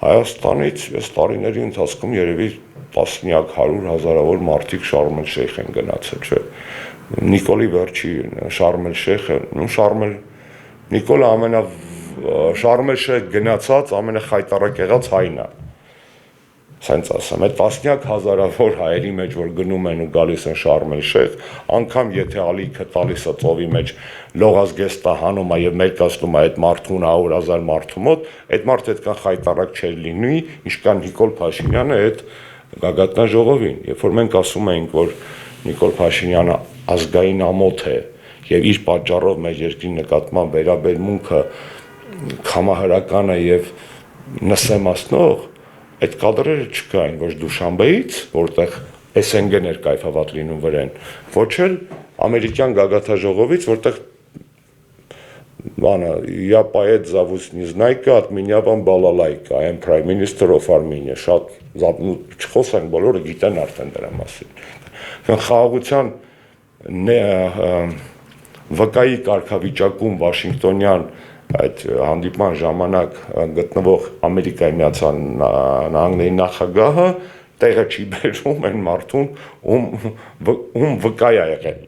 Հայաստանից այս տարիների ընթացքում երևի տասնյակ, 100,000-ավոր մարդիկ Շարմ էլ-Շեյխ են գնացել, չէ։ Նիկոլի վերջի Շարմ էլ-Շեյխը, Նիկոլը Շարմ էլ-Շեյխ գնացած ամենախայտառակ եղած հայն է։ Սենց ասեմ, այդ տասնյակ հազարավոր հայերի մեջ, որ գնում են ու գալիս են Շարմ էլ-Շեյխ, անգամ եթե ալիքը տալիս է ծովի մեջ լողազգեստը հանում է եւ մերկացնում է այդ մարդուն 100,000 մարդու մոտ, այդ մարդը այդքան խայտառակ չէր լինի, ինչքան Նիկոլ Փաշինյանը այդ գագաթնաժողովին, երբ որ մենք ասում էինք, որ Նիկոլ Փաշինյանը ազգային ամոթ է եւ իր պատճառով մեր երկրի նկատմամբ վերաբերմունքը կամահարական է եւ նսեմացնող, այդ կադրերը չկային ոչ Դուշանբեից, որտեղ SNG-ն էր կայֆավատ լինում վրան, ոչ էլ ամերիկյան գագաթնաժողովից, որտեղ я поэт, зовусь Незнайка, от меня вам балалайка, I am Prime Minister of Armenia, շատ չխոսենք, բոլորը գիտեն արդեն դրա մասին։ Խաղաղության վկայի կարգավիճակում Վաշինգտոնյան այդ հանդիպման ժամանակ գտնվող Ամերիկայի Միացյալ Նահանգների նախագահը տեղը չի բերում այն մարդուն, ում վկա է եղել